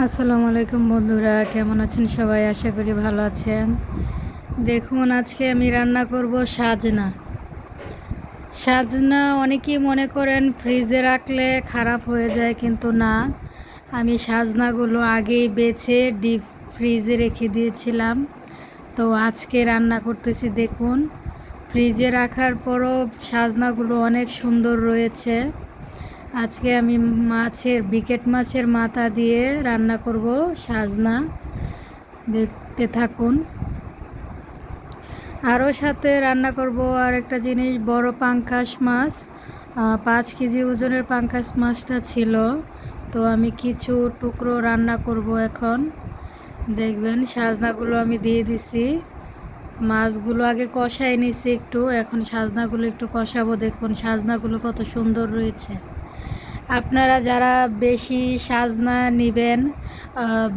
আসসালামু আলাইকুম বন্ধুরা, কেমন আছেন সবাই? আশা করি ভালো আছেন। দেখুন, আজকে আমি রান্না করব সাজনা। সাজনা অনেকেই মনে করেন ফ্রিজে রাখলে খারাপ হয়ে যায়, কিন্তু না। আমি সাজনাগুলো আগেই বেছে ডিপ ফ্রিজে রেখে দিয়েছিলাম। তো আজকে রান্না করতেছি। দেখুন, ফ্রিজে রাখার পরও সাজনাগুলো অনেক সুন্দর রয়েছে। আজকে আমি বিকেট মাছের মাথা দিয়ে রান্না করব সাজনা। দেখতে থাকুন। আরও সাথে রান্না করব আরেকটা জিনিস, বড় পাঙ্কাশ মাছ। 5 কেজি ওজনের পাঙ্কাশ মাছটা ছিল, তো আমি কিছু টুকরো রান্না করব এখন। দেখবেন সাজনাগুলো আমি দিয়ে দিছি। মাছগুলো আগে কষাই নিছি একটু, এখন সাজনাগুলো একটু কষাবো। দেখুন সাজনাগুলো কত সুন্দর রয়েছে। আপনারা যারা বেশি সাজনা নেবেন,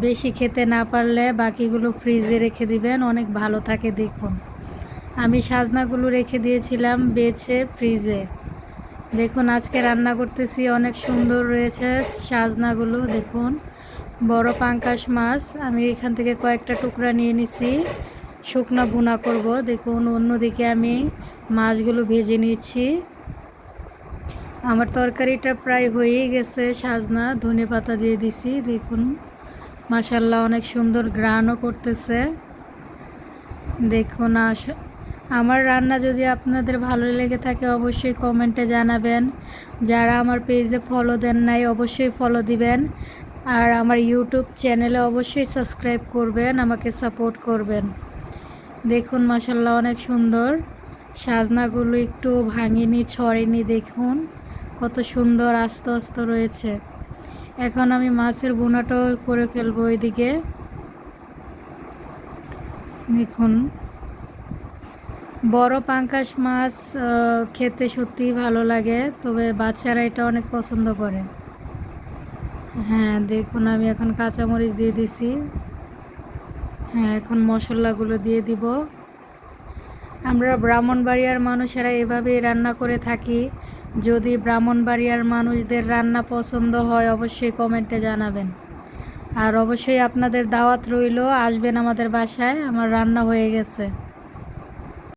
বেশি খেতে না পারলে বাকিগুলো ফ্রিজে রেখে দিবেন, অনেক ভালো থাকে। দেখুন আমি সাজনাগুলো রেখে দিয়েছিলাম বেছে ফ্রিজে। দেখুন আজকে রান্না করতেছি, অনেক সুন্দর রয়েছে সাজনাগুলো। দেখুন বড় পাঙ্কাশ মাছ আমি এখান থেকে কয়েকটা টুকরা নিয়ে নিছি, শুকনো ভুনা করব। দেখুন অন্যদিকে আমি মাছগুলো ভেজে নিচ্ছি। আমার তরকারিটা প্রায় হয়েই গেছে। সাজনা ধনেপাতা দিয়ে দিছি। দেখুন মাশাল্লাহ অনেক সুন্দর ঘ্রাণও করতেছে। দেখুন আমার রান্না যদি আপনাদের ভালো লেগে থাকে অবশ্যই কমেন্টে জানাবেন। যারা আমার পেজে ফলো দেন নাই অবশ্যই ফলো দিবেন, আর আমার ইউটিউব চ্যানেলে অবশ্যই সাবস্ক্রাইব করবেন, আমাকে সাপোর্ট করবেন। দেখুন মাশাল্লাহ অনেক সুন্দর। সাজনাগুলো একটু ভাঙিনি, ছড়েনি। দেখুন কত সুন্দর আস্তে আস্তে রয়েছে। এখন আমি মাছের ভুনাটাও করে ফেলবো ওইদিকে। দেখুন বড় পাঙ্কাশ মাছ খেতে সত্যিই ভালো লাগে, তবে বাচ্চারা এটা অনেক পছন্দ করে। হ্যাঁ দেখুন আমি এখন কাঁচামরিচ দিয়ে দিছি। হ্যাঁ এখন মশলাগুলো দিয়ে দিব। আমরা ব্রাহ্মণবাড়িয়ার মানুষেরা এভাবেই রান্না করে থাকি। যদি ব্রাহ্মণবাড়িয়ার মানুষদের রান্না পছন্দ হয় অবশ্যই কমেন্টে জানাবেন। আর অবশ্যই আপনাদের দাওয়াত রইল, আসবেন আমাদের বাসায়। আমার রান্না হয়ে গেছে।